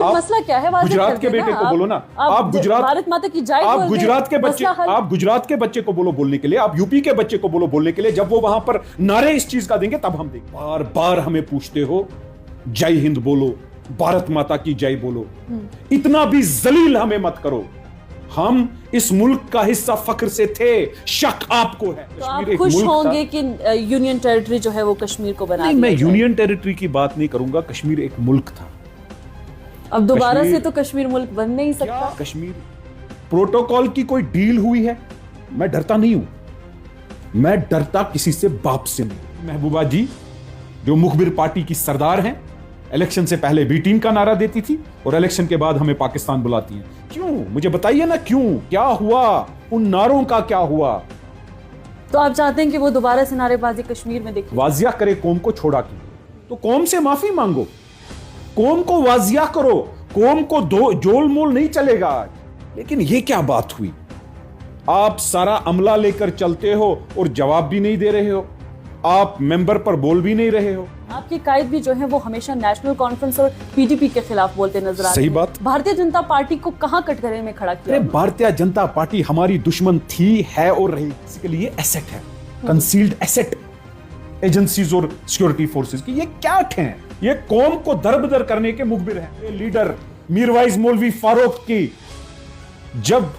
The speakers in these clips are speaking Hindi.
मसला क्या है? गुजरात के बेटे को बोलो ना, आप गुजरात, भारत माता की जय, आप गुजरात के बच्चे, आप गुजरात के बच्चे को बोलो बोलने के लिए, आप यूपी के बच्चे को बोलो बोलने के लिए, जब वो वहां पर नारे इस चीज का देंगे तब हम देंगे। बार बार हमें पूछते हो जय हिंद बोलो, भारत माता की जय बोलो, इतना भी जलील हमें मत करो। हम इस मुल्क का हिस्सा फख्र से थे, शक आपको है। तो आप खुश होंगे कि यूनियन टेरिटरी जो है वो कश्मीर को बना दिया? मैं यूनियन टेरिटरी की बात नहीं करूंगा, कश्मीर एक मुल्क था। अब दोबारा से तो कश्मीर मुल्क बन नहीं सकता। कश्मीर प्रोटोकॉल की कोई डील हुई है? मैं डरता नहीं हूं, मैं डरता किसी से बाप से नहीं। महबूबा जी जो मुखबिर पार्टी की सरदार हैं, इलेक्शन से पहले बी टीम का नारा देती थी और इलेक्शन के बाद हमें पाकिस्तान बुलाती हैं। क्यों? मुझे बताइए ना क्यों, क्या हुआ? उन नारों का क्या हुआ? तो आप चाहते हैं कि वो दोबारा से नारेबाजी कश्मीर में दिखे? वाजिया करे कौम को छोड़ा क्यों? तो कौम से माफी मांगो, कौम को वाजिया करो, कौम को दो जोल मोल नहीं चलेगा। लेकिन ये क्या बात हुई? आप सारा अमला लेकर चलते हो और जवाब भी नहीं दे रहे हो, आप मेंबर पर बोल भी नहीं रहे हो। आपके कायद भी जो है वो हमेशा नेशनल कॉन्फ्रेंस और पीडीपी के खिलाफ बोलते नजर आते हैं। सही बात। भारतीय जनता पार्टी को कहां कटघरे में खड़ा किया? भारतीय जनता पार्टी हमारी दुश्मन थी, है और रही। इसके लिए एसेट है, कंसील्ड एसेट एजेंसीज और सिक्योरिटी फोर्सेस की। ये क्या हैं? ये कौम को दरबदर करने के मुखबिर हैं। ये लीडर मीरवाइज मौलवी फारूक की जब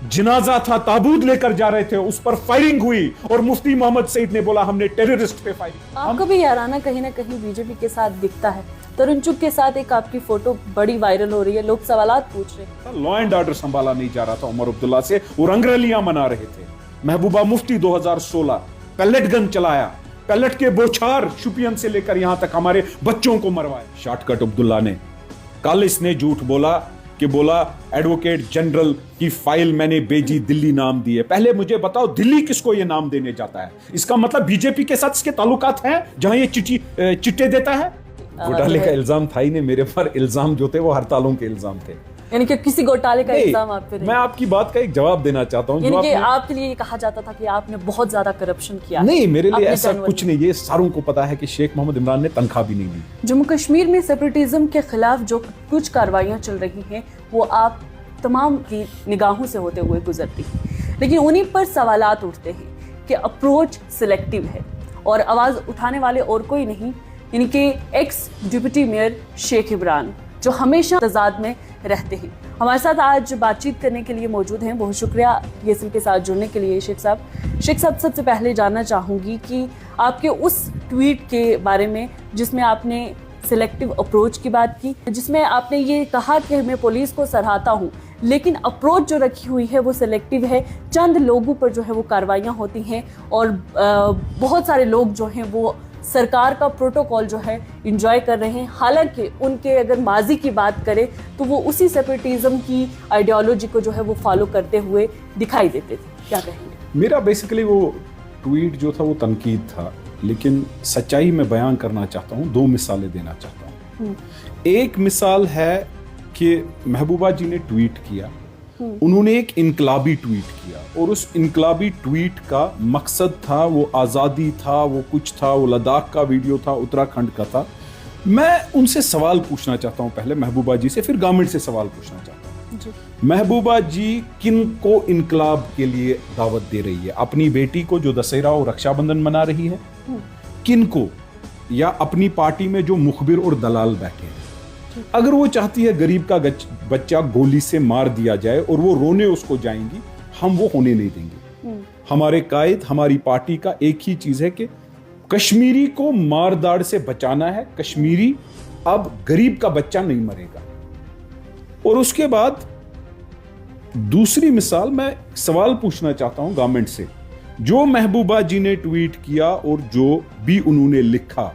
जनाजा था, ताबूत लेकर जा रहे थे, उस पर फायरिंग हुई और मुफ्ती मोहम्मद सईद ने बोला हमने टेररिस्ट पे फायरिंग। आपको भी याराना कहीं ना कहीं बीजेपी के साथ दिखता है। तरुण चुग के साथ एक आपकी फोटो बड़ी वायरल हो रही है, लोग सवालात पूछ रहे हैं। लॉ एंड ऑर्डर संभाला नहीं जा रहा था उमर अब्दुल्ला से, वो रंगरलियां मना रहे थे। महबूबा मुफ्ती 2016 पैलेट गन चलाया, पैलेट के बोछार शुपियन से लेकर यहां तक हमारे बच्चों को मरवाए। शॉर्टकट अब्दुल्ला ने कल इसने झूठ बोला कि बोला एडवोकेट जनरल की फाइल मैंने भेजी, दिल्ली नाम दिए। पहले मुझे बताओ दिल्ली किसको ये नाम देने जाता है? इसका मतलब बीजेपी के साथ इसके ताल्लुकात हैं जहां ये चिट्टे देता है। घोटाले का इल्जाम था ही नहीं मेरे पर, इल्जाम जो थे वो हड़तालों के इल्जाम थे। यानी कि किसी घोटाले का इल्जाम आप पे नहीं। मैं आपकी बात का एक जवाब देना चाहता हूं। यानी कि आपके लिए ये कहा जाता था कि आपने बहुत ज्यादा करप्शन किया। नहीं, मेरे लिए ऐसा कुछ नहीं। ये सारों को पता है कि शेख मोहम्मद इमरान ने तनख्वाह भी नहीं दी। जम्मू कश्मीर में सेपरेटिज्म के खिलाफ जो कुछ कार्रवाइयां चल रही हैं वो आप तमाम की निगाहों से होते हुए गुजरती हैं, लेकिन उन्हीं पर सवालात उठते हैं कि अप्रोच सिलेक्टिव है और आवाज उठाने वाले और कोई नहीं, यानी कि ex deputy mayor Sheikh Imran जो हमेशा तजाद में रहते हैं। हमारे साथ आज बातचीत करने के लिए मौजूद हैं। बहुत शुक्रिया येसिल के साथ जुड़ने के लिए शेख साहब। शेख साहब, सबसे पहले जानना चाहूँगी कि आपके उस ट्वीट के बारे में जिसमें आपने सिलेक्टिव अप्रोच की बात की, जिसमें आपने ये कहा कि मैं पुलिस को सराहता हूँ लेकिन अप्रोच जो रखी हुई है वो सिलेक्टिव है, चंद लोगों पर जो है वो कार्रवाइयाँ होती हैं और बहुत सारे लोग जो हैं वो सरकार का प्रोटोकॉल जो है इंजॉय कर रहे हैं। हालांकि उनके अगर माजी की बात करें तो वो उसी सेपरेटिज्म की आइडियोलॉजी को जो है वो फॉलो करते हुए दिखाई देते थे। क्या कहेंगे? मेरा बेसिकली वो ट्वीट जो था वो तनकीद था, लेकिन सच्चाई में बयान करना चाहता हूँ। दो मिसालें देना चाहता हूँ। एक मिसाल है कि महबूबा जी ने ट्वीट किया, उन्होंने एक इनकलाबी ट्वीट किया और उस इनकलाबी ट्वीट का मकसद था वो आज़ादी था, वो कुछ था, वो लद्दाख का वीडियो था, उत्तराखंड का था। मैं उनसे सवाल पूछना चाहता हूँ, पहले महबूबा जी से, फिर गवर्नमेंट से सवाल पूछना चाहता हूँ। महबूबा जी किन को इनकलाब के लिए दावत दे रही है? अपनी बेटी को जो दशहरा और रक्षाबंधन मना रही है, किन को? या अपनी पार्टी में जो मुखबिर और दलाल बैठे हैं? अगर वो चाहती है गरीब का बच्चा गोली से मार दिया जाए और वो रोने उसको जाएंगी, हम वो होने नहीं देंगे। हमारे कायद, हमारी पार्टी का एक ही चीज है कि कश्मीरी को मार दाड़ से बचाना है। कश्मीरी अब गरीब का बच्चा नहीं मरेगा। और उसके बाद दूसरी मिसाल, मैं सवाल पूछना चाहता हूं गवर्नमेंट से, जो महबूबा जी ने ट्वीट किया और जो भी उन्होंने लिखा,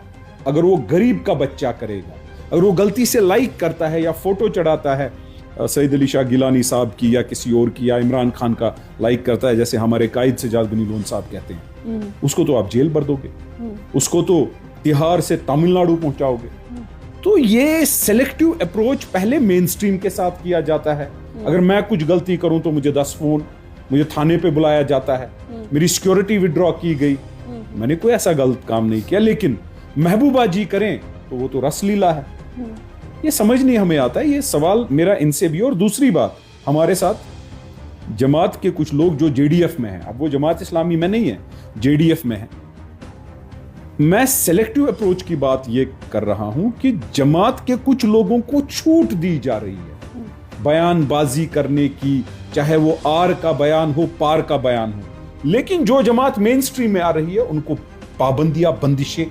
अगर वो गरीब का बच्चा करेगा, अगर वो गलती से लाइक करता है या फोटो चढ़ाता है सईद अली शाह गिलानी साहब की या किसी और की या इमरान खान का लाइक करता है, जैसे हमारे कायद सजाद बनी लोन साहब कहते हैं, उसको तो आप जेल भर दोगे, उसको तो तिहाड़ से तमिलनाडु पहुंचाओगे। तो ये सिलेक्टिव अप्रोच पहले मेन स्ट्रीम के साथ किया जाता है। अगर मैं कुछ गलती करूं तो मुझे 10 फोन, मुझे थाने पे बुलाया जाता है, मेरी सिक्योरिटी विड्रॉ की गई। मैंने कोई ऐसा गलत काम नहीं किया। लेकिन महबूबा जी करें तो वो तो रसलीला है। ये समझ नहीं हमें आता है। ये सवाल मेरा इनसे भी। और दूसरी बात, हमारे साथ जमात के कुछ लोग जो जेडीएफ में हैं, अब वो जमात इस्लामी में नहीं है, जेडीएफ में है। मैं सेलेक्टिव अप्रोच की बात ये कर रहा हूं कि जमात के कुछ लोगों को छूट दी जा रही है बयानबाजी करने की, चाहे वो आर का बयान हो, पार का बयान हो। लेकिन जो जमात मेन स्ट्रीम में आ रही है उनको पाबंदियां, बंदिशें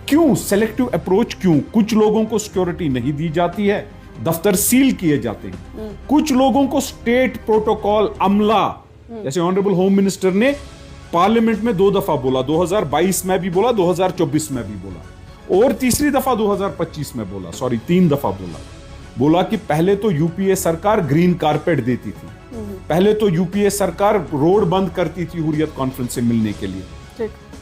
क्यों? सेलेक्टिव अप्रोच क्यों? कुछ लोगों को सिक्योरिटी नहीं दी जाती है, दफ्तर सील किए जाते हैं। कुछ लोगों को स्टेट प्रोटोकॉल अमला, जैसे ऑनरेबल होम मिनिस्टर ने पार्लियामेंट में 2 दफा बोला, 2022 में भी बोला, 2024 में भी बोला, और तीसरी दफा 2025 में बोला, सॉरी 3 दफा बोला कि पहले तो यूपीए सरकार ग्रीन कारपेट देती थी, पहले तो यूपीए सरकार रोड बंद करती थी हुर्रियत कॉन्फ्रेंस से मिलने के लिए,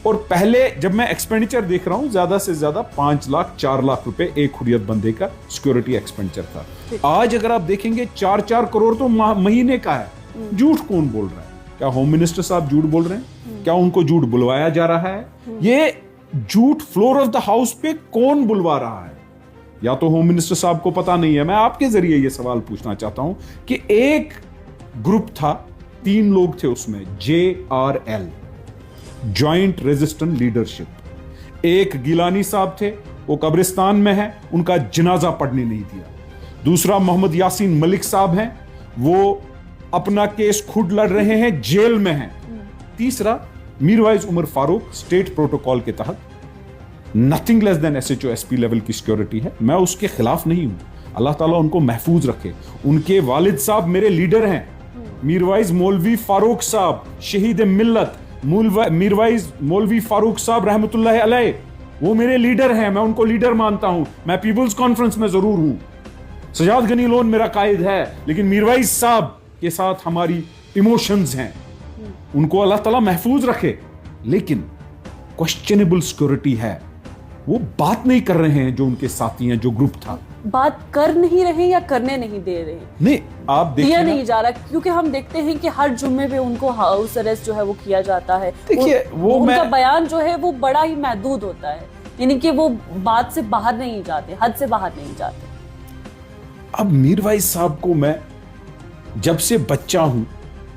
और पहले जब मैं एक्सपेंडिचर देख रहा हूं ज्यादा से ज्यादा 5 लाख 4 लाख रुपए एक हुर्रियत बंदे का सिक्योरिटी एक्सपेंडिचर था। आज अगर आप देखेंगे 4-4 करोड़ तो महीने का है। झूठ कौन बोल रहा है? क्या होम मिनिस्टर साहब झूठ बोल रहे हैं? क्या उनको झूठ बुलवाया जा रहा है? ये झूठ फ्लोर ऑफ द हाउस पे कौन बुलवा रहा है? या तो होम मिनिस्टर साहब को पता नहीं है। मैं आपके जरिए ये सवाल पूछना चाहता हूं कि एक ग्रुप था, 3 लोग थे उसमें, JRL, जॉइंट रेजिस्टेंट लीडरशिप। एक गिलानी साहब थे, वो कब्रिस्तान में है, उनका जनाजा पढ़ने नहीं दिया। दूसरा मोहम्मद यासीन मलिक साहब हैं, वो अपना केस खुद लड़ रहे हैं, जेल में हैं। तीसरा मीरवाइज उमर फारूक, स्टेट प्रोटोकॉल के तहत nothing less than SHO SP level की सिक्योरिटी है। मैं उसके खिलाफ नहीं हूं, अल्लाह ताला उनको महफूज रखे। उनके वालिद साहब मेरे लीडर हैं, मीरवाइज मौलवी फारूक साहब, शहीद मिल्लत मीरवाइज मौलवी फारूक साहब रहमतुल्लाह अलैह, वो मेरे लीडर हैं, मैं उनको लीडर मानता हूं। मैं पीपल्स कॉन्फ्रेंस में जरूर हूं, सजाद गनी लोन मेरा कायद है, लेकिन मीरवाइज साहब के साथ हमारी इमोशंस हैं, उनको अल्लाह ताला महफूज रखे। लेकिन क्वेश्चनेबल सिक्योरिटी है, वो बात नहीं कर रहे हैं जो उनके साथी हैं, जो ग्रुप था। बात कर नहीं रहे या करने नहीं दे रहे? नहीं, आप देखिए, दिया नहीं जा रहा, क्योंकि हम देखते हैं कि हर जुम्मे पे उनको हाउस अरेस्ट जो है वो किया जाता है। देखिए वो उनका बयान जो है वो बड़ा ही महदूद होता है, यानी कि वो बात से बाहर नहीं जाते, हद से बाहर नहीं जाते। अब मीरवाइज साहब को मैं जब से बच्चा हूं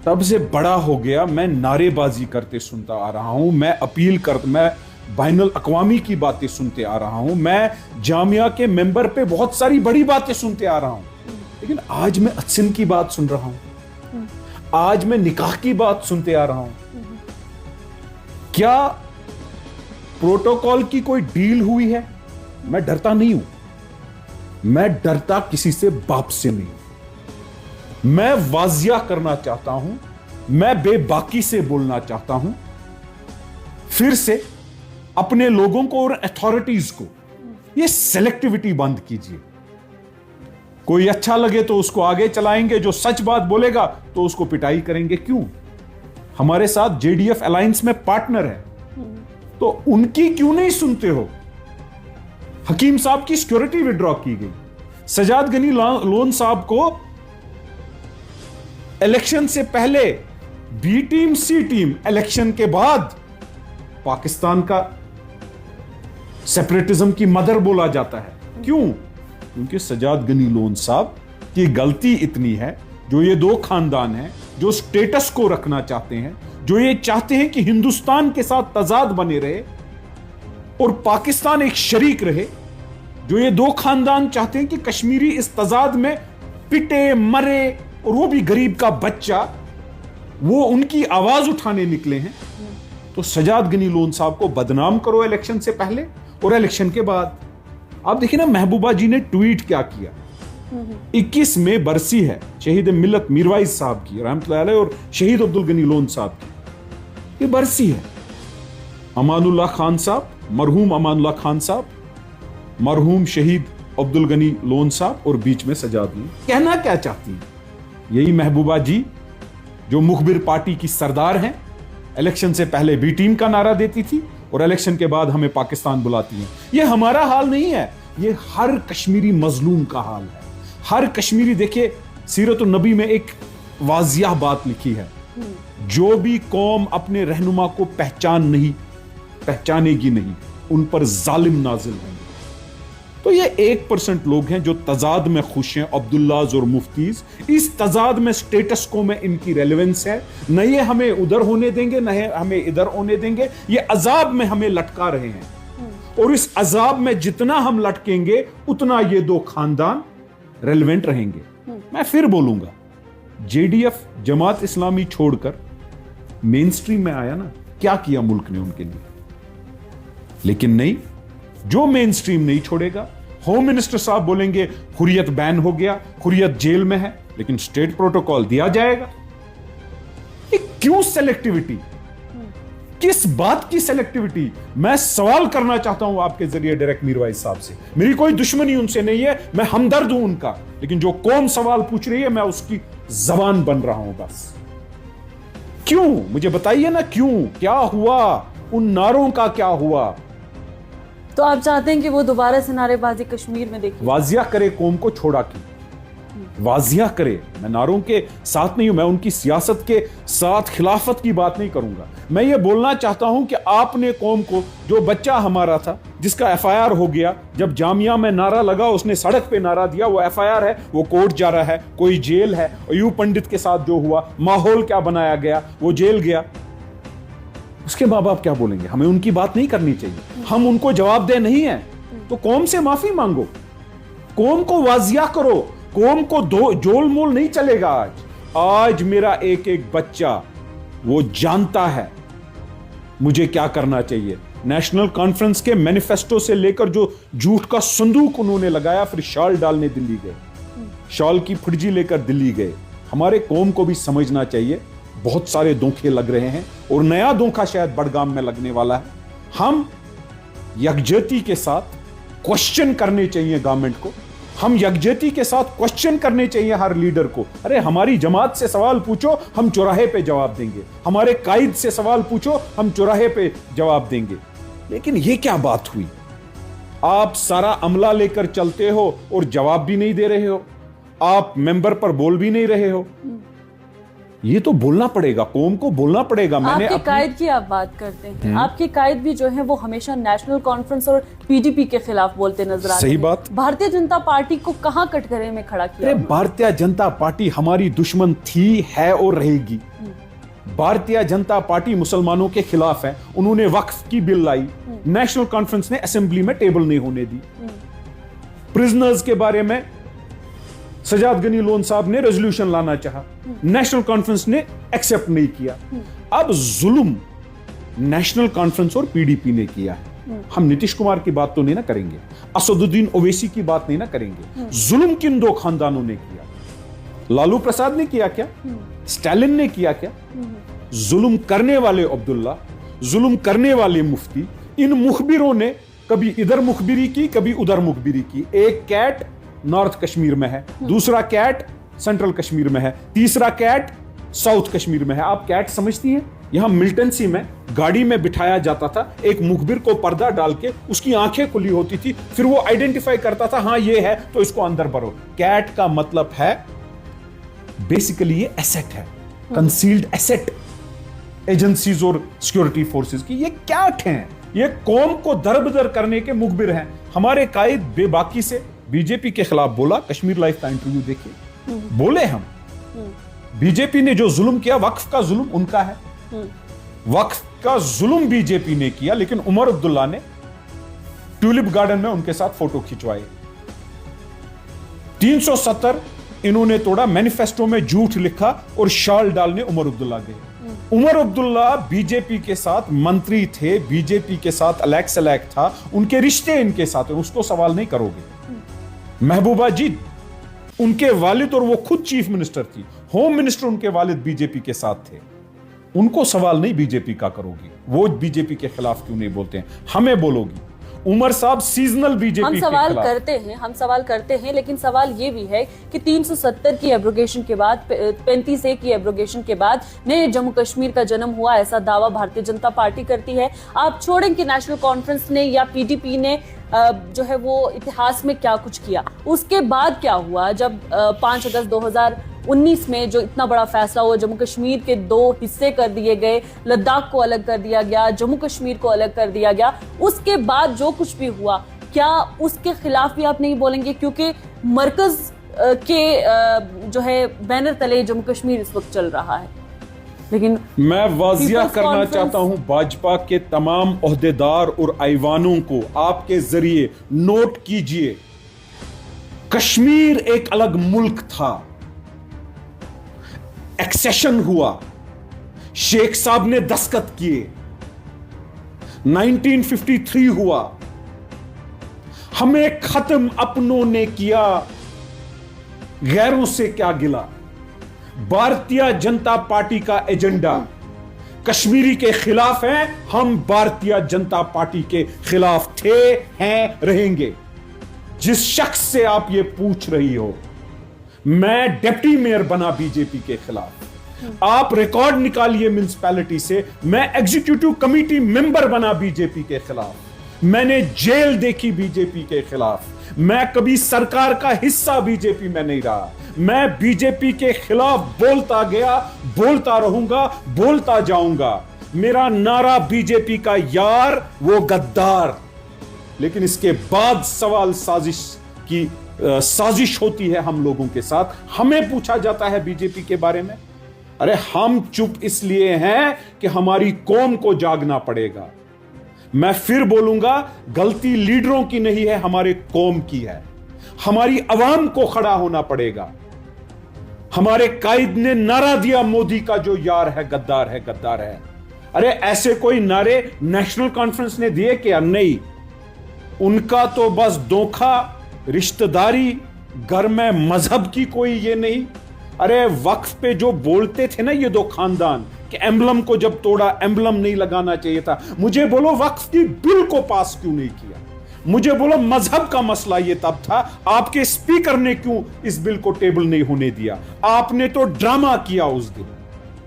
तब से बड़ा हो गया, मैं नारेबाजी करते सुनता आ रहा हूं, मैं बैनुल अक़वामी की बातें सुनते आ रहा हूं, मैं जामिया के मेंबर पे बहुत सारी बड़ी बातें सुनते आ रहा हूं। लेकिन आज मैं अहसन की बात सुन रहा हूं, आज मैं निकाह की बात सुनते आ रहा हूं। क्या प्रोटोकॉल की कोई डील हुई है? मैं डरता नहीं हूं, मैं डरता किसी से बाप से नहीं। मैं वाजिया करना चाहता हूं, मैं बेबाकी से बोलना चाहता हूं, फिर से अपने लोगों को और अथॉरिटीज को ये सेलेक्टिविटी बंद कीजिए। कोई अच्छा लगे तो उसको आगे चलाएंगे, जो सच बात बोलेगा तो उसको पिटाई करेंगे। क्यों? हमारे साथ JDF अलायंस में पार्टनर है, तो उनकी क्यों नहीं सुनते हो? हकीम साहब की सिक्योरिटी विड्रॉ की गई, सजाद गनी लोन साहब को इलेक्शन से पहले B team C team, election के बाद पाकिस्तान का सेपरेटिज्म की मदर बोला जाता है। क्यों? क्योंकि सजाद गनी लोन साहब की गलती इतनी है, जो ये 2 खानदान हैं जो स्टेटस को रखना चाहते हैं, जो ये चाहते हैं कि हिंदुस्तान के साथ तजाद बने रहे और पाकिस्तान एक शरीक रहे, जो ये 2 खानदान चाहते हैं कि कश्मीरी इस तजाद में पिटे मरे, और वो भी गरीब का बच्चा, वो उनकी आवाज उठाने निकले हैं। तो सजाद गनी लोन साहब को बदनाम करो इलेक्शन से पहले और इलेक्शन के बाद। आप देखिए ना, महबूबा जी ने ट्वीट क्या किया। 21 मई बरसी है शहीद मिल्लत मीरवाइज साहब की रहमतुल्लाह अलैह और शहीद अब्दुल गनी लोन साहब की, ये बरसी है। अमानुल्लाह खान साहब, मरहूम अमानुल्लाह खान साहब, मरहूम शहीद अब्दुल गनी लोन साहब, और बीच में सजाद गनी। कहना क्या चाहती हैं? यही महबूबा जी जो मुखबिर पार्टी की सरदार हैं, इलेक्शन से पहले B टीम का नारा देती थी और इलेक्शन के बाद हमें पाकिस्तान बुलाती हैं। ये हमारा हाल नहीं है, ये हर कश्मीरी मजलूम का हाल है। हर कश्मीरी, देखिए सीरत नबी में एक वाजिया बात लिखी है, जो भी कौम अपने रहनुमा को पहचानेगी नहीं, उन पर जालिम नाजिल होंगे। तो ये 1% लोग हैं जो तजाद में खुश हैं, अब्दुल्लाज और मुफ्तीज। इस तजाद में स्टेटस को में इनकी रेलेवेंस है, न ये हमें उधर होने देंगे न हमें इधर होने देंगे। ये अजाब में हमें लटका रहे हैं और इस अजाब में जितना हम लटकेंगे उतना ये दो खानदान रेलेवेंट रहेंगे। मैं फिर बोलूंगा, जेडीएफ जमात इस्लामी छोड़कर मेन स्ट्रीम में आया ना, क्या किया मुल्क ने उनके लिए। लेकिन नहीं, जो मेन स्ट्रीम नहीं छोड़ेगा, होम मिनिस्टर साहब बोलेंगे हुर्रियत बैन हो गया, हुर्रियत जेल में है, लेकिन स्टेट प्रोटोकॉल दिया जाएगा। ये क्यों सेलेक्टिविटी, किस बात की सेलेक्टिविटी? मैं सवाल करना चाहता हूं आपके जरिए डायरेक्ट मीरवाइज साहब से। मेरी कोई दुश्मनी उनसे नहीं है, मैं हमदर्द हूं उनका, लेकिन जो कौम सवाल पूछ रही है मैं उसकी जबान बन रहा हूं बस। क्यों, मुझे बताइए ना क्यों, क्या हुआ, उन नारों का क्या हुआ? तो आप चाहते हैं कि वो दोबारा से नारेबाजी कश्मीर में देखें? वाजिया करे कौम को छोड़ा की, वाजिया करे। मैं नारों के साथ नहीं हूं, मैं उनकी सियासत के साथ खिलाफत की बात नहीं करूंगा। मैं ये बोलना चाहता हूं कि आपने कौम को, जो बच्चा हमारा था जिसका एफआईआर हो गया, जब जामिया में नारा लगा, उसने सड़क पे नारा दिया, वो एफआईआर है, वो कोर्ट जा रहा है, कोई जेल है। अयूब पंडित के साथ जो हुआ, माहौल क्या बनाया गया, वो जेल गया। उसके माँ बाप क्या बोलेंगे? हमें उनकी बात नहीं करनी चाहिए, हम उनको जवाबदेह नहीं है। तो कौम से माफी मांगो, कौम को वाजिया करो, कौम को दो जोल मोल नहीं चलेगा। आज मेरा एक एक बच्चा वो जानता है मुझे क्या करना चाहिए। नेशनल कॉन्फ्रेंस के मैनिफेस्टो से लेकर जो झूठ का संदूक उन्होंने लगाया, फिर शॉल डालने दिल्ली गए, शॉल की फुर्जी लेकर दिल्ली गए। हमारे कौम को भी समझना चाहिए बहुत सारे धोखे लग रहे हैं और नया धोखा शायद बड़गाम में लगने वाला है। हम यकजहती के साथ क्वेश्चन करने चाहिए गवर्नमेंट को, हम यकजहती के साथ क्वेश्चन करने चाहिए हर लीडर को। अरे हमारी जमात से सवाल पूछो, हम चौराहे पे जवाब देंगे, हमारे कायद से सवाल पूछो, हम चौराहे पे जवाब देंगे। लेकिन ये क्या बात हुई? आप सारा अमला लेकर चलते हो और जवाब भी नहीं दे रहे हो, आप मेंबर पर बोल भी नहीं रहे हो। ये तो बोलना पड़ेगा, कौम को बोलना पड़ेगा। मैंने आपके कायद की आप बात करते हैं, आपके कायद भी जो है वो हमेशा नेशनल कॉन्फ्रेंस और पीडीपी के खिलाफ बोलते नजर आते हैं। सही बात। भारतीय जनता पार्टी को कहां कटघरे में खड़ा किया? भारतीय जनता पार्टी हमारी दुश्मन थी, है और रहेगी। भारतीय जनता पार्टी मुसलमानों के खिलाफ है। उन्होंने वक्फ की बिल लाई, नेशनल कॉन्फ्रेंस ने असेंबली में टेबल नहीं होने दी। प्रिजनर्स के बारे में सजाद गनी लोन साहब ने रेजोल्यूशन लाना चाहा, नेशनल कॉन्फ्रेंस ने एक्सेप्ट नहीं किया। अब जुल्म नेशनल कॉन्फ्रेंस और पीडीपी ने किया है। हम नीतीश कुमार की बात तो नहीं ना करेंगे, असदुद्दीन ओवैसी की बात नहीं ना करेंगे। जुल्म किन दो खानदानों ने किया? लालू प्रसाद ने किया क्या? स्टालिन ने किया क्या? जुल्म करने वाले अब्दुल्ला, जुल्म करने वाले मुफ्ती, इन मुखबिरों ने कभी इधर मुखबिरी की, कभी उधर मुखबिरी की। एक कैट नॉर्थ कश्मीर में है, दूसरा कैट सेंट्रल कश्मीर में है, तीसरा कैट साउथ कश्मीर में है। आप कैट समझती हैं? यहां मिल्टन में गाड़ी में बिठाया जाता था, एक मुखबिर को पर्दा डाल के उसकी आंखें खुली होती थी, फिर वो आइडेंटिफाई करता था, हाँ ये है तो इसको अंदर भरो। कैट का मतलब है बेसिकली ये एसेट है, कंसील्ड एसेट एजेंसीज और सिक्योरिटी फोर्सेस की। ये कैट हैं, ये कौम को दरबदर करने के मुखबिर हैं। हमारे कायद बेबाकी से बीजेपी के खिलाफ बोला, कश्मीर लाइफ का इंटरव्यू देखिए, बोले हम बीजेपी ने जो जुल्म किया, वक्फ का जुल्म उनका है, वक्फ का जुल्म बीजेपी ने किया। लेकिन उमर अब्दुल्ला ने ट्यूलिप गार्डन में उनके साथ फोटो खिंचवाए। 370 इन्होंने तोड़ा, मैनिफेस्टो में झूठ लिखा और शाल डालने उमर अब्दुल्ला गए। उमर अब्दुल्ला बीजेपी के साथ मंत्री थे, बीजेपी के साथ अलैक सलैक था, उनके रिश्ते इनके साथ, उसको सवाल नहीं करोगे। महबूबा जी उनके वालिद और वो खुद चीफ मिनिस्टर थी, होम मिनिस्टर उनके वालिद बीजेपी के साथ थे, उनको सवाल नहीं बीजेपी का करोगी। वो बीजेपी के खिलाफ क्यों नहीं बोलते हैं? हमें बोलोगी। उमर साहब सीजनल बीजेपी हम सवाल करते हैं, हम सवाल करते हैं, लेकिन सवाल ये भी है कि 370 की एब्रोगेशन के बाद, 35A की एब्रोगेशन के बाद नए जम्मू कश्मीर का जन्म हुआ, ऐसा दावा भारतीय जनता पार्टी करती है। आप छोड़ें कि नेशनल कॉन्फ्रेंस ने या पीडीपी ने जो है वो इतिहास में क्या कुछ किया, उसके बाद क्या हुआ जब 5 अगस्त 2019 में जो इतना बड़ा फैसला हुआ, जम्मू कश्मीर के 2 हिस्से कर दिए गए, लद्दाख को अलग कर दिया गया, जम्मू कश्मीर को अलग कर दिया गया। उसके बाद जो कुछ भी हुआ, क्या उसके खिलाफ भी आप नहीं बोलेंगे? क्योंकि मरकज के जो है बैनर तले जम्मू कश्मीर इस वक्त चल रहा है, लेकिन मैं वाजिया People's करना Conference- चाहता हूं भाजपा के तमाम ओहदेदार और ऐवानों को, आपके जरिए नोट कीजिए, कश्मीर एक अलग मुल्क था, एक्सेशन हुआ, शेख साहब ने दस्तखत किए, 1953 हुआ, हमें खत्म अपनों ने किया, गैरों से क्या गिला। भारतीय जनता पार्टी का एजेंडा कश्मीरी के खिलाफ है, हम भारतीय जनता पार्टी के खिलाफ थे, हैं, रहेंगे। जिस शख्स से आप ये पूछ रही हो, मैं डिप्टी मेयर बना बीजेपी के खिलाफ, आप रिकॉर्ड निकालिए म्युनिसिपैलिटी से, मैं एग्जीक्यूटिव कमेटी मेंबर बना बीजेपी के खिलाफ, मैंने जेल देखी बीजेपी के खिलाफ, मैं कभी सरकार का हिस्सा बीजेपी में नहीं रहा, मैं बीजेपी के खिलाफ बोलता गया, बोलता रहूंगा, बोलता जाऊंगा। मेरा नारा बीजेपी का यार वो गद्दार। लेकिन इसके बाद सवाल साजिश की साजिश होती है हम लोगों के साथ, हमें पूछा जाता है बीजेपी के बारे में। अरे हम चुप इसलिए हैं कि हमारी कौम को जागना पड़ेगा। मैं फिर बोलूंगा, गलती लीडरों की नहीं है, हमारे कौम की है। हमारी अवाम को खड़ा होना पड़ेगा। हमारे कायद ने नारा दिया, मोदी का जो यार है गद्दार है, गद्दार है। अरे ऐसे कोई नारे नेशनल कॉन्फ्रेंस ने दिए क्या? नहीं। उनका तो बस धोखा, रिश्तेदारी, घर में मजहब की कोई ये नहीं। अरे वक्फ पे जो बोलते थे ना ये दो खानदान कि एम्बलम को जब तोड़ा, एम्बलम नहीं लगाना चाहिए था। मुझे बोलो वक्फ की बिल को पास क्यों नहीं किया? मुझे बोलो मजहब का मसला ये तब था, आपके स्पीकर ने क्यों इस बिल को टेबल नहीं होने दिया? आपने तो ड्रामा किया उस दिन।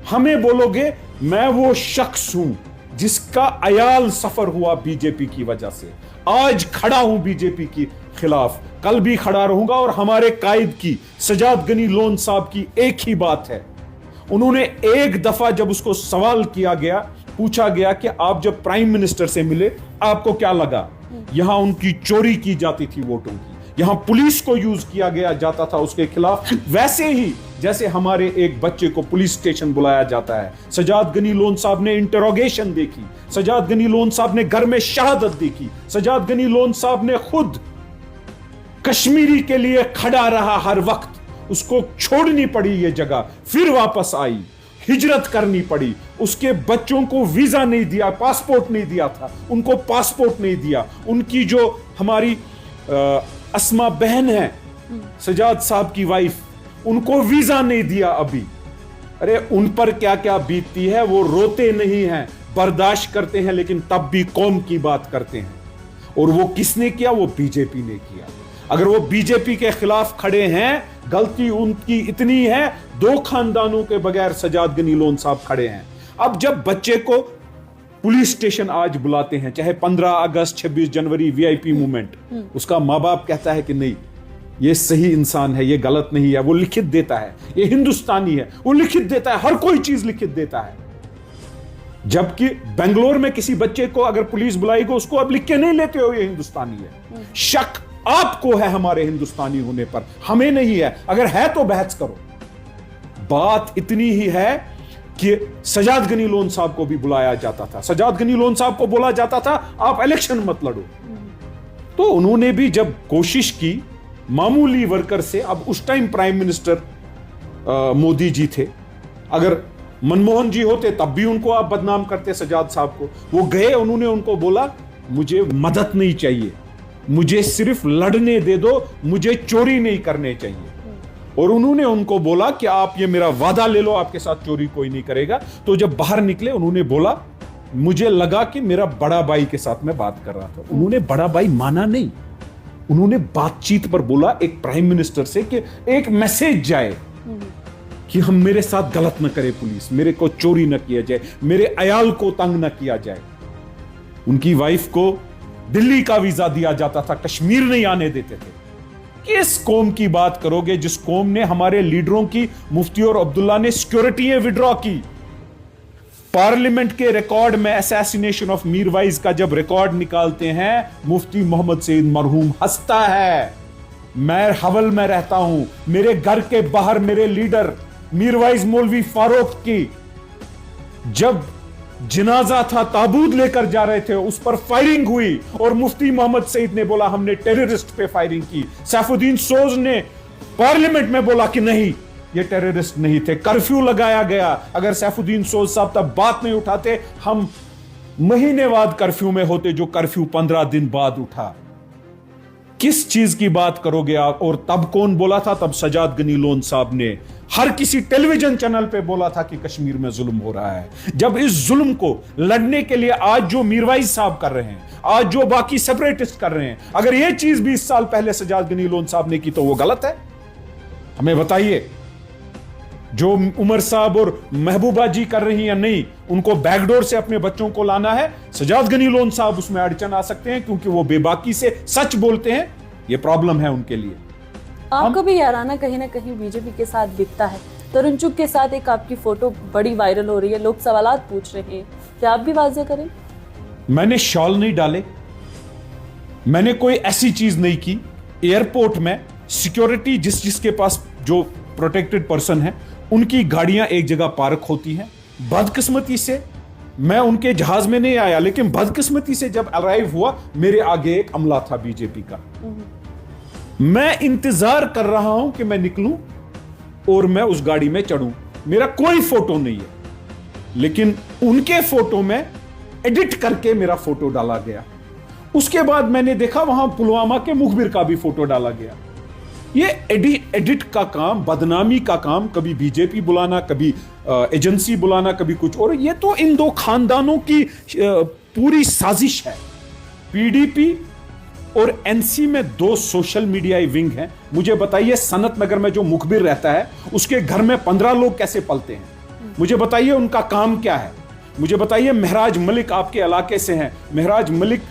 हमें बोलोगे, मैं वो शख्स हूं जिसका अयाल सफर हुआ बीजेपी की वजह से। आज खड़ा हूं बीजेपी के खिलाफ, कल भी खड़ा रहूंगा। और हमारे कायद की, सजाद गनी लोन साहब की एक ही बात है। उन्होंने एक दफा जब उसको सवाल किया गया, पूछा गया कि आप जब प्राइम मिनिस्टर से मिले आपको क्या लगा? यहां उनकी चोरी की जाती थी वोटों की, यहां पुलिस को यूज किया गया जाता था उसके खिलाफ, वैसे ही जैसे हमारे एक बच्चे को पुलिस स्टेशन बुलाया जाता है। सजाद गनी लोन साहब ने इंटरोगेशन देखी, सजाद गनी लोन साहब ने घर में शहादत देखी, सजाद गनी लोन साहब ने खुद कश्मीरी के लिए खड़ा रहा हर वक्त। उसको छोड़नी पड़ी ये जगह, फिर वापस आई, हिजरत करनी पड़ी। उसके बच्चों को वीजा नहीं दिया, पासपोर्ट नहीं दिया था, उनको पासपोर्ट नहीं दिया। उनकी जो हमारी अस्मा बहन है, सजाद साहब की वाइफ, उनको वीजा नहीं दिया अभी। अरे उन पर क्या क्या बीतती है, वो रोते नहीं हैं, बर्दाश्त करते हैं, लेकिन तब भी कौम की बात करते हैं। और वो किसने किया? वो बीजेपी ने किया। अगर वो बीजेपी के खिलाफ खड़े हैं, गलती उनकी इतनी है, दो खानदानों के बगैर सजाद गनी लोन साहब खड़े हैं। अब जब बच्चे को पुलिस स्टेशन आज बुलाते हैं, चाहे 15 अगस्त, 26 जनवरी, वीआईपी मूवमेंट, उसका माँ बाप कहता है कि नहीं ये सही इंसान है, ये गलत नहीं है, वो लिखित देता है, ये हिंदुस्तानी है, वो लिखित देता है, हर कोई चीज लिखित देता है। जबकि बेंगलोर में किसी बच्चे को अगर पुलिस बुलाएगी, उसको अब लिख के नहीं लेते हो ये हिंदुस्तानी है। शक आपको है हमारे हिंदुस्तानी होने पर, हमें नहीं है। अगर है तो बहस करो। बात इतनी ही है कि सजाद गनी लोन साहब को भी बुलाया जाता था, सजाद गनी लोन साहब को बोला जाता था आप इलेक्शन मत लड़ो। तो उन्होंने भी जब कोशिश की मामूली वर्कर से, अब उस time prime minister Modi ji थे, अगर मनमोहन जी होते तब भी उनको आप बदनाम करते सजाद साहब को। वो गए, उन्होंने उनको बोला मुझे मदद नहीं चाहिए, मुझे सिर्फ लड़ने दे दो, मुझे चोरी नहीं करने चाहिए। और उन्होंने उनको बोला कि आप ये मेरा वादा ले लो, आपके साथ चोरी कोई नहीं करेगा। तो जब बाहर निकले उन्होंने बोला मुझे लगा कि मेरा बड़ा भाई के साथ मैं बात कर रहा था। उन्होंने बड़ा भाई माना नहीं, उन्होंने बातचीत पर बोला एक प्राइम मिनिस्टर से कि एक मैसेज जाए कि हम मेरे साथ गलत न करे पुलिस, मेरे को चोरी न किया जाए, मेरे अयाल को तंग न किया जाए। उनकी वाइफ को दिल्ली का वीजा दिया जाता था, कश्मीर नहीं आने देते थे। किस कौम की बात करोगे जिस कौम ने हमारे लीडरों की, मुफ्ती और अब्दुल्ला ने सिक्योरिटी विड्रॉ की? पार्लियामेंट के रिकॉर्ड में असैसिनेशन ऑफ मीरवाइज का जब रिकॉर्ड निकालते हैं, मुफ्ती मोहम्मद सईद मरहूम हंसता है। मैं हवल में रहता हूं, मेरे घर के बाहर मेरे लीडर मीरवाइज मौलवी फारूक की जब जनाजा था, ताबूत लेकर जा रहे थे, उस पर फायरिंग हुई और मुफ्ती मोहम्मद सईद ने बोला हमने टेररिस्ट पे फायरिंग की। सैफुद्दीन सोज ने पार्लियामेंट में बोला कि नहीं, ये टेररिस्ट नहीं थे, कर्फ्यू लगाया गया। अगर सैफुद्दीन सोज साहब तब बात नहीं उठाते, हम महीने बाद कर्फ्यू में होते, जो कर्फ्यू 15 दिन बाद उठा। किस चीज की बात करोगे आप? और तब कौन बोला था? तब सजाद गनी लोन साहब ने हर किसी टेलीविजन चैनल पे बोला था कि कश्मीर में जुल्म हो रहा है। जब इस जुल्म को लड़ने के लिए आज जो मीरवाइज साहब कर रहे हैं, आज जो बाकी सेपरेटिस्ट कर रहे हैं, अगर यह चीज 20 साल पहले सजाद गनी लोन साहब ने की तो वो गलत है? हमें बताइए। जो उमर साहब और महबूबा जी कर रही हैं, नहीं, उनको बैकडोर से अपने बच्चों को लाना है। सजाद गनी लोन साहब उसमें अड़चन आ सकते हैं क्योंकि वो बेबाकी से सच बोलते हैं, ये प्रॉब्लम है उनके लिए। आपको भी याराना कहीं ना कहीं बीजेपी के साथ दिखता है। तरुण चुग के साथ एक आपकी फोटो बड़ी वायरल हो रही है, लोग सवालात पूछ रहे हैं, क्या आप भी वाज़ेह करें? मैंने शॉल नहीं डाले, मैंने कोई ऐसी चीज नहीं की। एयरपोर्ट में सिक्योरिटी जिसके पास जो प्रोटेक्टेड पर्सन है, उनकी गाड़ियां एक जगह पार्क होती हैं। बदकिस्मती से मैं उनके जहाज में नहीं आया, लेकिन बदकिस्मती से जब अराइव हुआ, मेरे आगे एक अमला था बीजेपी का। मैं इंतजार कर रहा हूं कि मैं निकलूं और मैं उस गाड़ी में चढ़ूं। मेरा कोई फोटो नहीं है, लेकिन उनके फोटो में एडिट करके मेरा फोटो डाला गया। उसके बाद मैंने देखा वहां पुलवामा के मुखबिर का भी फोटो डाला गया। ये एडिट का काम, बदनामी का काम, कभी बीजेपी बुलाना, कभी एजेंसी बुलाना, कभी कुछ और। ये तो इन दो खानदानों की पूरी साजिश है। पीडीपी और एनसी में दो सोशल मीडिया विंग हैं। मुझे बताइए, सनत नगर में जो मुखबिर रहता है, उसके घर में 15 लोग कैसे पलते हैं? मुझे बताइए उनका काम क्या है? मुझे बताइए, महराज मलिक आपके इलाके से हैं, महराज मलिक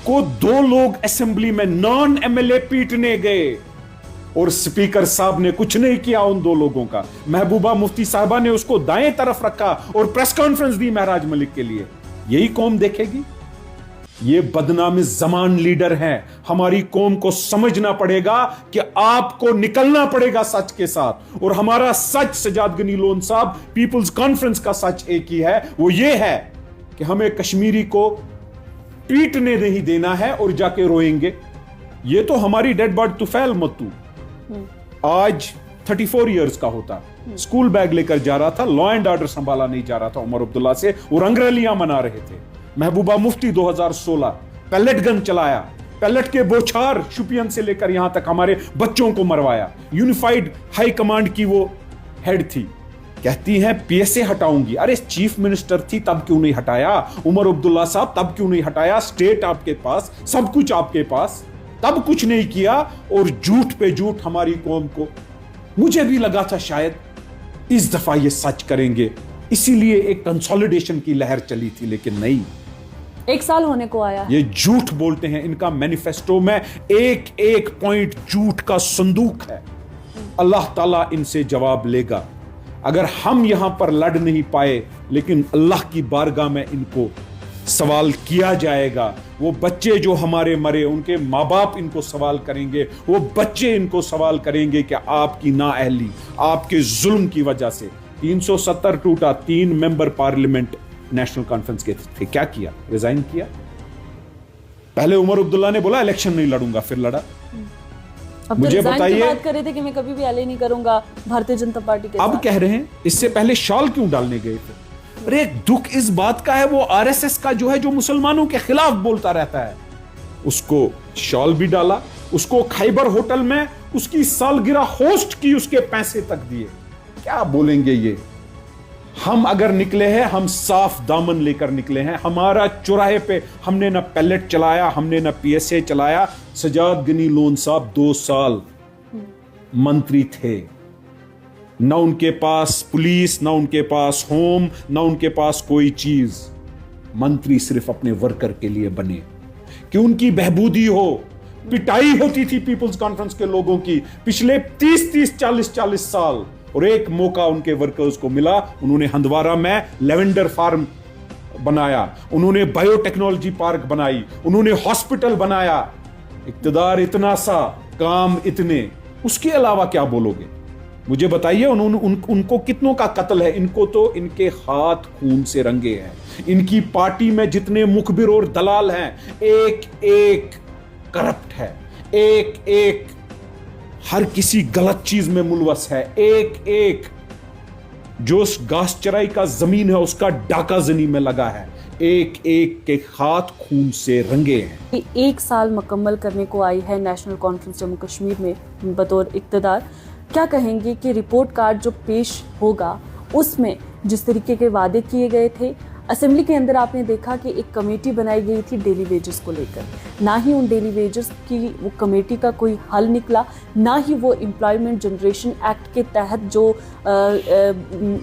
को 2 लोग असेंबली में नॉन एमएलए पीटने गए और स्पीकर साहब ने कुछ नहीं किया उन 2 लोगों का। महबूबा मुफ्ती साहबा ने उसको दाएं तरफ रखा और प्रेस कॉन्फ्रेंस दी महराज मलिक के लिए। यही कौम देखेगी? ये बदनामी जमान लीडर हैं। हमारी कौम को समझना पड़ेगा कि आपको निकलना पड़ेगा सच के साथ। और हमारा सच, सजाद गनी लोन साहब, पीपल्स कॉन्फ्रेंस का सच एक ही है, वो ये है कि हमें कश्मीरी को पीटने नहीं देना है और जाके रोएंगे। ये तो हमारी डेड बॉडी तुफैल मत्तू आज 34 इयर्स का होता, स्कूल बैग लेकर जा रहा था, लॉ एंड ऑर्डर संभाला नहीं जा रहा था उमर अब्दुल्ला से, वो रंगरलियां मना रहे थे। महबूबा मुफ्ती 2016 पैलेट गन चलाया, पैलेट के बौछार शुपियन से लेकर यहां तक हमारे बच्चों को मरवाया। यूनिफाइड हाई कमांड की वो हेड थी, कहती हैं पीएसए हटाऊंगी। अरे चीफ मिनिस्टर थी तब क्यों नहीं हटाया? उमर अब्दुल्ला साहब तब क्यों नहीं हटाया? स्टेट आपके पास, सब कुछ आपके पास, तब कुछ नहीं किया। और झूठ पे झूठ हमारी कौम को, मुझे भी लगा था शायद इस दफा ये सच करेंगे, इसीलिए एक कंसोलिडेशन की लहर चली थी, लेकिन नहीं। 1 साल होने को आया है। ये झूठ बोलते हैं। इनका मैनिफेस्टो में एक एक पॉइंट झूठ का संदूक है। अल्लाह ताला इनसे जवाब लेगा। अगर हम यहां पर लड़ नहीं पाए, लेकिन अल्लाह की बारगाह में इनको सवाल किया जाएगा। वो बच्चे जो हमारे मरे, उनके माँ बाप इनको सवाल करेंगे, वो बच्चे इनको सवाल करेंगे कि आपकी नाअहली, आपके जुल्म की वजह से 370 टूटा। 3 मेंबर पार्लियामेंट नेशनल कॉन्फ्रेंस के थे, क्या किया? रिजाइन किया। पहले उमर अब्दुल्ला ने बोला इलेक्शन नहीं लड़ूंगा, फिर लड़ा। मुझे बताइए, बात कर रहे थे कि मैं कभी भी एले नहीं करूंगा भारतीय जनता पार्टी के अब साथ। कह रहे हैं इससे पहले शॉल क्यों डालने गए थे? अरे दुख इस बात का है, वो आरएसएस का जो है, जो मुसलमानों के खिलाफ बोलता रहता है, उसको शॉल भी डाला, उसको खैबर होटल में उसकी सालगिरह होस्ट की, उसके पैसे तक दिए। क्या बोलेंगे ये? हम अगर निकले हैं, हम साफ दामन लेकर निकले हैं। हमारा चौराहे पे हमने ना पैलेट चलाया, हमने ना पीएसए चलाया। सजाद गनी लोन साहब 2 साल मंत्री थे, ना उनके पास पुलिस, ना उनके पास होम, ना उनके पास कोई चीज। मंत्री सिर्फ अपने वर्कर के लिए बने कि उनकी बहबूदी हो। पिटाई होती थी पीपल्स कॉन्फ्रेंस के लोगों की पिछले 30-30, 40-40 साल। और एक मौका उनके वर्कर्स को मिला, उन्होंने हंदवारा में लेवेंडर फार्म बनाया, उन्होंने बायोटेक्नोलॉजी पार्क बनाई, उन्होंने हॉस्पिटल बनाया। इक्तदार इतना सा, काम इतने, उसके अलावा क्या बोलोगे? मुझे बताइए उनको कितनों का कत्ल है? इनको तो इनके हाथ खून से रंगे हैं। इनकी पार्टी में जितने मुखबिर और दलाल हैं, एक एक करप्ट है, एक एक हर किसी गलत चीज में मुलवस है, एक एक जो घास चराई का जमीन है उसका डाका जनी में लगा है, एक एक के हाथ खून से रंगे हैं। एक साल मुकम्मल करने को आई है नेशनल कॉन्फ्रेंस जम्मू कश्मीर में बतौर इक़्तिदार। क्या कहेंगे कि रिपोर्ट कार्ड जो पेश होगा उसमें जिस तरीके के वादे किए गए थे, असेंबली के अंदर आपने देखा कि एक कमेटी बनाई गई थी डेली वेजेस को लेकर, ना ही उन डेली वेजेस की वो कमेटी का कोई हल निकला, ना ही वो एम्प्लॉयमेंट जनरेशन एक्ट के तहत जो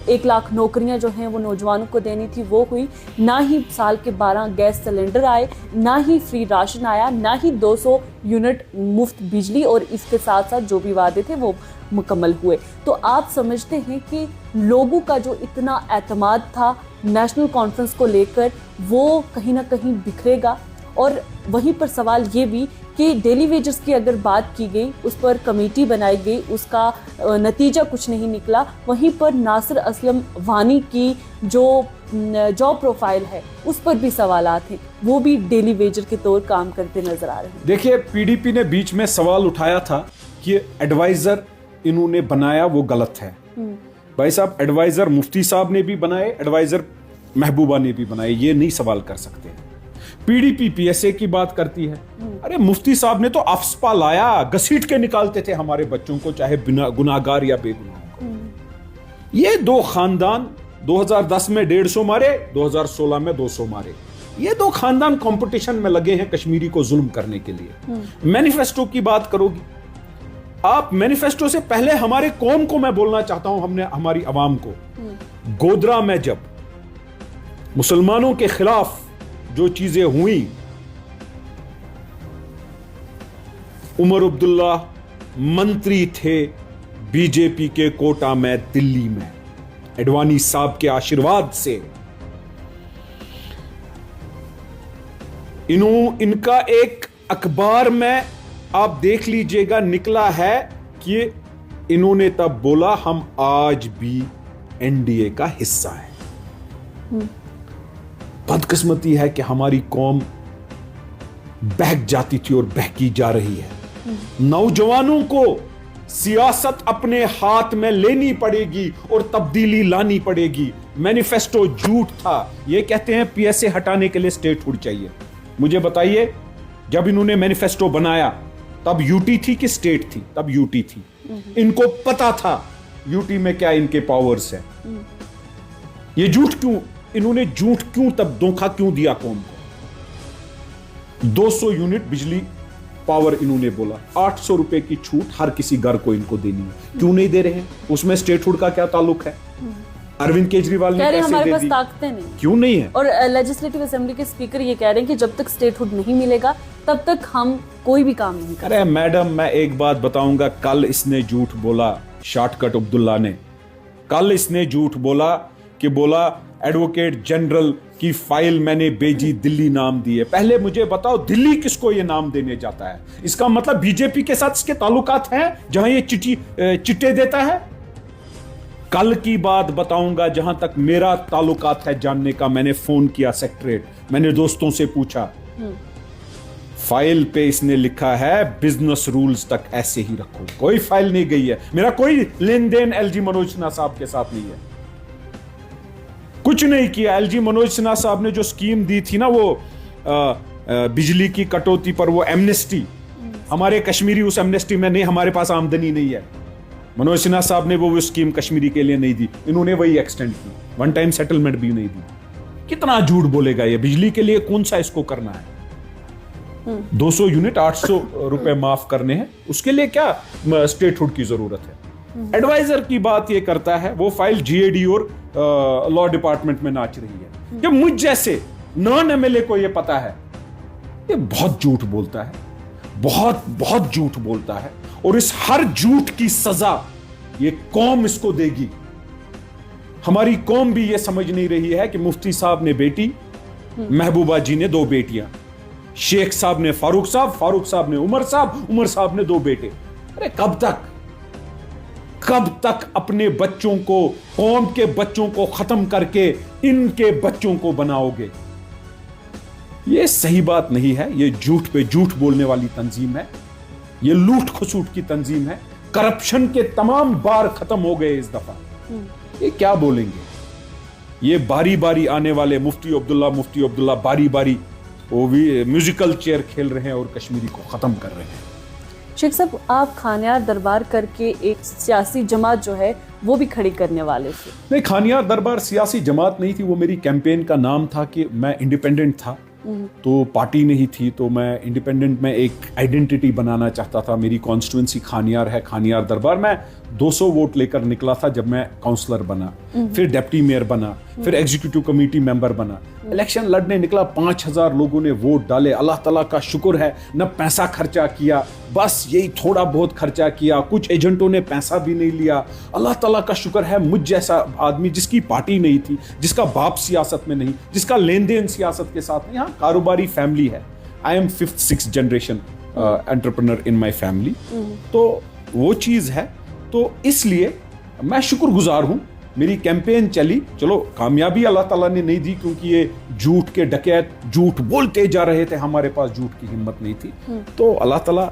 1 लाख नौकरियां जो हैं वो नौजवानों को देनी थी वो हुई, ना ही साल के 12 गैस सिलेंडर आए, ना ही फ्री राशन आया, ना ही 200 यूनिट मुफ्त बिजली, और इसके साथ साथ जो भी वादे थे वो मुकम्मल हुए। तो आप समझते हैं कि लोगों का जो इतना एतमाद था नेशनल कॉन्फ्रेंस को लेकर वो कहीं ना कहीं बिखरेगा? और वहीं पर सवाल ये भी कि डेली वेजेस की अगर बात की गई, उस पर कमेटी बनाई गई, उसका नतीजा कुछ नहीं निकला, वहीं पर नासिर असलम वानी की जो जॉब प्रोफाइल है उस पर भी सवालात हैं, वो भी डेली वेजर के तौर काम करते नजर आ रहे हैं। देखिए, पीडीपी ने बीच में सवाल उठाया था कि एडवाइजर इन्होंने बनाया वो गलत है। भाई साहब, एडवाइजर मुफ्ती साहब ने भी बनाए, एडवाइजर महबूबा ने भी बनाए, ये नहीं सवाल कर सकते। पीडीपी पीएसए की बात करती है, अरे मुफ्ती साहब ने तो अफस्पा लाया, घसीट के निकालते थे हमारे बच्चों को, चाहे गुनाहगार या बेगुनाह को। ये दो खानदान 2010 में 150 मारे, 2016 में 200 मारे। ये दो खानदान कंपटीशन में लगे हैं कश्मीरी को जुल्म करने के लिए। मैनिफेस्टो की बात करोगी आप, मैनिफेस्टो से पहले हमारे कौम को मैं बोलना चाहता हूं, हमने हमारी आवाम को, गोधरा में जब मुसलमानों के खिलाफ जो चीजें हुई, उमर अब्दुल्ला मंत्री थे बीजेपी के कोटा में दिल्ली में, एडवानी साहब के आशीर्वाद से इनका एक अखबार में आप देख लीजिएगा निकला है कि इन्होंने तब बोला हम आज भी एनडीए का हिस्सा है। बदकिस्मती है कि हमारी कौम बहक जाती थी और बहकी जा रही है। नौजवानों को सियासत अपने हाथ में लेनी पड़ेगी और तब्दीली लानी पड़ेगी। मैनिफेस्टो झूठ था। ये कहते हैं पीएसए हटाने के लिए स्टेटहुड चाहिए। मुझे बताइए, जब इन्होंने मैनिफेस्टो बनाया तब यूटी थी कि स्टेट थी? तब यूटी थी। इनको पता था यूटी में क्या इनके पावर्स है। ये झूठ क्यों, इन्होंने झूठ क्यों, तब धोखा क्यों दिया कौम को? 200 यूनिट बिजली पावर इन्होंने बोला, 800 रुपए की छूट हर किसी घर को इनको देनी है। क्यों नहीं दे रहे हैं? उसमें स्टेटहुड का क्या ताल्लुक है? अरविंद केजरीवाल ने पैसे हमारे दे पास दी, ताकतें नहीं, क्यों नहीं है? और लेजिस्लेटिव असेंबली के स्पीकर ये कह रहे हैं कि जब तक स्टेटहुड नहीं मिलेगा तब तक हम कोई भी काम नहीं कर। अरे मैडम, मैं एक बात बताऊंगा, कल इसने झूठ बोला, शॉर्टकट अब्दुल्ला ने, कल इसने झूठ बोला कि बोला एडवोकेट जनरल की फाइल मैंने भेजी, दिल्ली नाम दिए। पहले मुझे बताओ, दिल्ली किसको ये नाम देने जाता है? इसका मतलब बीजेपी के साथ इसके ताल्लुकात हैं जहां ये चिट्टे देता है। कल की बात बताऊंगा, जहां तक मेरा ताल्लुकात है जानने का, मैंने फोन किया सेक्रेटरीट, मैंने दोस्तों से पूछा, फाइल पे इसने लिखा है बिजनेस रूल्स तक ऐसे ही रखो। कोई फाइल नहीं गई है, मेरा कोई लेन देन एलजी मनोज सिन्हा साहब के साथ नहीं है, कुछ नहीं किया। एलजी मनोज सिन्हा साहब ने जो स्कीम दी थी ना, वो बिजली की कटौती पर, वो एमनेस्टी, हमारे कश्मीरी उस एमनेस्टी में नहीं, हमारे पास आमदनी नहीं है। मनोज सिन्हा साहब ने वो स्कीम कश्मीरी के लिए नहीं दी, इन्होंने वही एक्सटेंड की, वन टाइम सेटलमेंट भी नहीं दी। कितना झूठ बोलेगा ये? बिजली के लिए कौन सा इसको करना है? 200 यूनिट 800 रुपए माफ करने हैं, उसके लिए क्या स्टेटहुड की जरूरत है? एडवाइजर की बात ये करता है, वो फाइल जीएडी और लॉ डिपार्टमेंट में नाच रही है। जब मुझ जैसे नॉन एमएलए को ये पता है, ये बहुत झूठ बोलता है, बहुत बहुत झूठ बोलता है। और इस हर झूठ की सजा ये कौम इसको देगी। हमारी कौम भी ये समझ नहीं रही है कि मुफ्ती साहब ने बेटी, महबूबा जी ने 2 बेटियां, शेख साहब ने फारूक साहब ने उमर साहब ने 2 बेटे। अरे कब तक अपने बच्चों को, कौम के बच्चों को खत्म करके इनके बच्चों को बनाओगे? ये सही बात नहीं है। ये झूठ पे झूठ बोलने वाली तंजीम है, ये लूट खसूट की तंजीम है। करप्शन के तमाम बार खत्म हो गए इस दफा। ये क्या बोलेंगे? ये बारी बारी आने वाले मुफ्ती अब्दुल्ला बारी बारी वो भी म्यूजिकल चेयर खेल रहे हैं और कश्मीरी को खत्म कर रहे हैं। शेख साहब, आप खानियार दरबार करके एक सियासी जमात जो है वो भी खड़ी करने वाले थे। नहीं, खानियार दरबार सियासी जमात नहीं थी, वो मेरी कैंपेन का नाम था कि मैं इंडिपेंडेंट था, तो पार्टी नहीं थी, तो मैं इंडिपेंडेंट में एक आइडेंटिटी बनाना चाहता था। मेरी कॉन्स्टिट्यूंसी खानियार है, खानियार दरबार। मैं 200 वोट लेकर निकला था जब मैं काउंसलर बना, फिर डिप्टी मेयर बना, फिर एग्जीक्यूटिव कमेटी मेंबर बना। इलेक्शन लड़ने निकला, 5000 लोगों ने वोट डाले। अल्लाह ताला का शुक्र है, न पैसा खर्चा किया, बस यही थोड़ा बहुत खर्चा किया, कुछ एजेंटों ने पैसा भी नहीं लिया। अल्लाह ताला का शुक्र है, मुझ जैसा आदमी जिसकी पार्टी नहीं थी, जिसका बाप सियासत में नहीं, जिसका लेन देन सियासत के साथ नहीं, हाँ कारोबारी फैमिली है। I am 5th-6th generation entrepreneur in my family. तो वो चीज है, तो इसलिए मैं शुक्रगुजार हूं। मेरी कैंपेन चली, चलो कामयाबी अल्लाह ताला ने नहीं दी, क्योंकि ये झूठ के डकैत झूठ बोलते जा रहे थे, हमारे पास झूठ की हिम्मत नहीं थी। तो अल्लाह ताला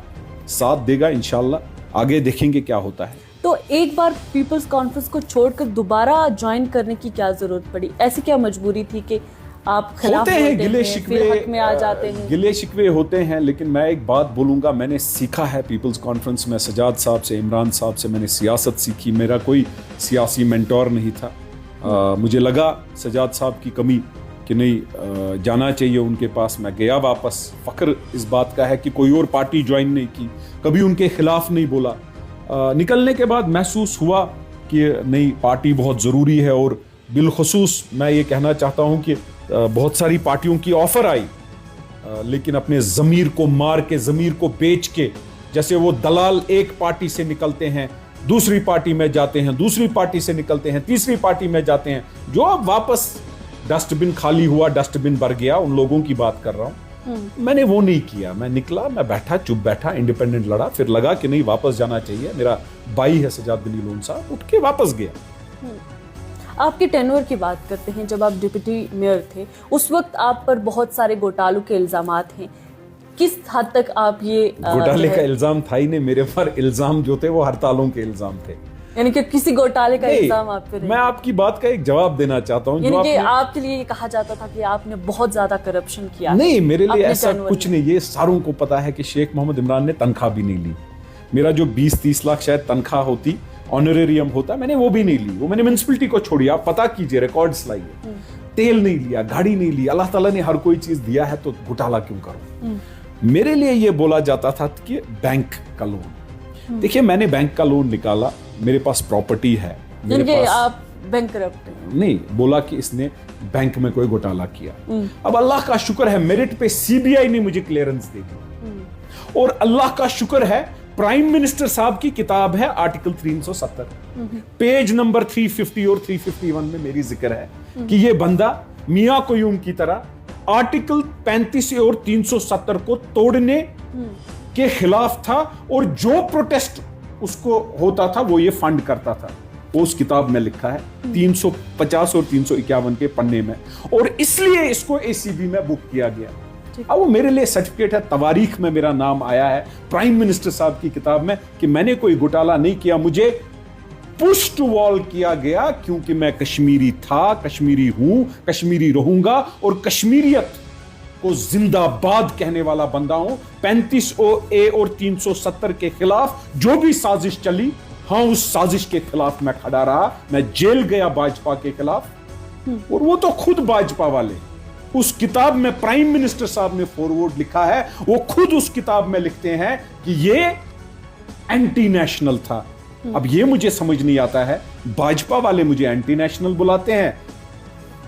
साथ देगा इंशाल्लाह, आगे देखेंगे क्या होता है। तो एक बार पीपल्स कॉन्फ्रेंस को छोड़कर दोबारा ज्वाइन करने की क्या जरूरत पड़ी? ऐसी क्या मजबूरी थी कि आप खिलाफ होते हैं गिले शिकवे, फिर हक में आ जाते हैं? गिले शिकवे होते हैं, लेकिन मैं एक बात बोलूंगा, मैंने सीखा है पीपल्स कॉन्फ्रेंस में सजाद साहब से, इमरान साहब से मैंने सियासत सीखी। मेरा कोई सियासी मेंटोर नहीं था। मुझे लगा सजाद साहब की कमी कि नहीं जाना चाहिए उनके पास, मैं गया वापस। फख्र इस बात का है कि कोई और पार्टी ज्वाइन नहीं की, कभी उनके खिलाफ नहीं बोला। निकलने के बाद महसूस हुआ कि नहीं, पार्टी बहुत ज़रूरी है। और बिलखसूस मैं ये कहना चाहता हूँ कि बहुत सारी पार्टियों की ऑफर आई, लेकिन अपने ज़मीर को मार के, ज़मीर को बेच के, जैसे वो दलाल एक पार्टी से निकलते हैं, दूसरी पार्टी में जाते हैं, दूसरी पार्टी से निकलते हैं, तीसरी पार्टी में जाते हैं, जो अब वापस डस्टबिन खाली हुआ, डस्टबिन भर गया, उन लोगों की बात कर रहा हूँ। मैंने वो नहीं किया। मैं निकला, मैं बैठा, चुप बैठा, इंडिपेंडेंट लड़ा। फिर लगा कि नहीं, वापस जाना चाहिए। मेरा भाई है सजाद बिन लोन साहब, उठ के वापस गया। आपके टेन्योर की बात करते हैं, जब आप डिप्टी मेयर थे उस वक्त आप पर बहुत सारे घोटालों के इल्जामात हैं। किस हद तक आप ये घोटाले का इल्जाम था ही नहीं मेरे पर, इल्जाम जो थे वो हड़तालों के इल्जाम थे। यानी कि किसी घोटाले का इल्जाम आप पे? मैं आपकी बात का एक जवाब देना चाहता हूँ। यानी कि आपके लिए ये कहा जाता था कि आपने बहुत ज्यादा करप्शन किया। नहीं, मेरे लिए ऐसा कुछ नहीं। ये सारों को पता है कि शेख मोहम्मद इमरान ने तनख्वाह भी नहीं ली। मेरा जो 20-30 लाख शायद तनख्वाह होती, ऑनरेरियम होता, मैंने वो भी नहीं ली। वो मैंने म्युनिसिपैलिटी को छोड़ी। आप पता कीजिए, रिकॉर्ड्स लाइए। तेल नहीं लिया, गाड़ी नहीं ली। अल्लाह ताला ने हर कोई चीज दिया है, तो घोटाला क्यों करो? मेरे लिए ये बोला जाता था कि बैंक का लोन। देखिए, मैंने बैंक का लोन निकाला, मेरे पास प्रॉपर्टी है, मेरे पास। आप बैंकरप्ट नहीं बोला कि इसने बैंक में कोई घोटाला किया। अब अल्लाह का शुक्र है, मेरिट पे सीबीआई ने मुझे क्लियरेंस दे दी। और अल्लाह का शुक्र है, प्राइम मिनिस्टर साहब की किताब है आर्टिकल 370, पेज नंबर 350 और 351 में मेरी जिक्र है कि ये बंदा मियां कोयूम की तरह आर्टिकल 35 और 370 को तोड़ने के खिलाफ था, और जो प्रोटेस्ट उसको होता था वो ये फंड करता था। वो उस किताब में लिखा है 350 और 351 के पन्ने में, और इसलिए इसको एसीबी में बुक किया गया। अब वो मेरे लिए सर्टिफिकेट है, तवारीख में मेरा नाम आया है प्राइम मिनिस्टर साहब की किताब में कि मैंने कोई घोटाला नहीं किया। मुझे पुश टू वॉल किया गया क्योंकि मैं कश्मीरी था, कश्मीरी हूं, कश्मीरी रहूंगा, और कश्मीरियत को जिंदाबाद कहने वाला बंदा हूं। 35A और 370 के खिलाफ जो भी साजिश चली, हाँ, उस साजिश के खिलाफ मैं खड़ा रहा। मैं जेल गया भाजपा के खिलाफ, और वो तो खुद भाजपा वाले, उस किताब में प्राइम मिनिस्टर साहब ने फॉरवर्ड लिखा है, वो खुद उस किताब में लिखते हैं कि ये एंटी नेशनल था। अब ये मुझे समझ नहीं आता है, भाजपा वाले मुझे एंटी नेशनल बुलाते हैं,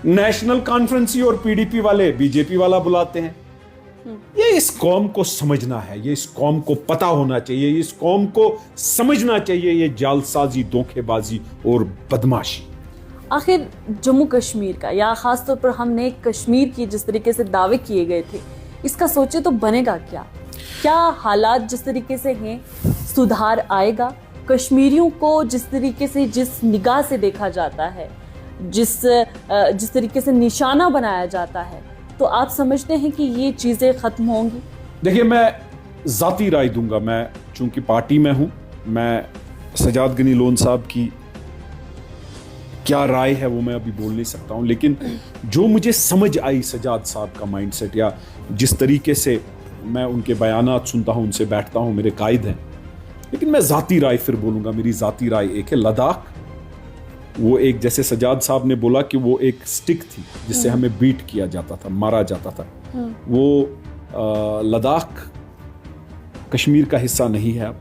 नेशनल कॉन्फ्रेंसी और पीडीपी वाले बीजेपी वाला बुलाते हैं। ये इस कौम को समझना है, ये इस कौम को पता होना चाहिए, इस कौम को समझना चाहिए ये जालसाजी, धोखेबाजी और बदमाशी। आखिर जम्मू कश्मीर का या ख़ास तौर पर हमने कश्मीर की जिस तरीके से दावे किए गए थे, इसका सोचे तो बनेगा क्या? क्या हालात जिस तरीके से हैं सुधार आएगा? कश्मीरियों को जिस तरीके से, जिस निगाह से देखा जाता है, जिस तरीके से निशाना बनाया जाता है, तो आप समझते हैं कि ये चीज़ें ख़त्म होंगी? देखिए, मैं ज़ाती राय दूंगा। मैं चूंकि पार्टी में हूं, मैं सजाद गनी लोन साहब की क्या राय है वो मैं अभी बोल नहीं सकता हूं, लेकिन जो मुझे समझ आई सजाद साहब का माइंडसेट या जिस तरीके से मैं उनके बयानात सुनता हूं, उनसे बैठता हूं, मेरे कायद हैं। लेकिन मैं ज़ाती राय फिर बोलूंगा। मेरी ज़ाती राय एक है, लद्दाख वो एक, जैसे सजाद साहब ने बोला कि वो एक स्टिक थी जिससे हमें बीट किया जाता था, मारा जाता था। वो लद्दाख कश्मीर का हिस्सा नहीं है अब।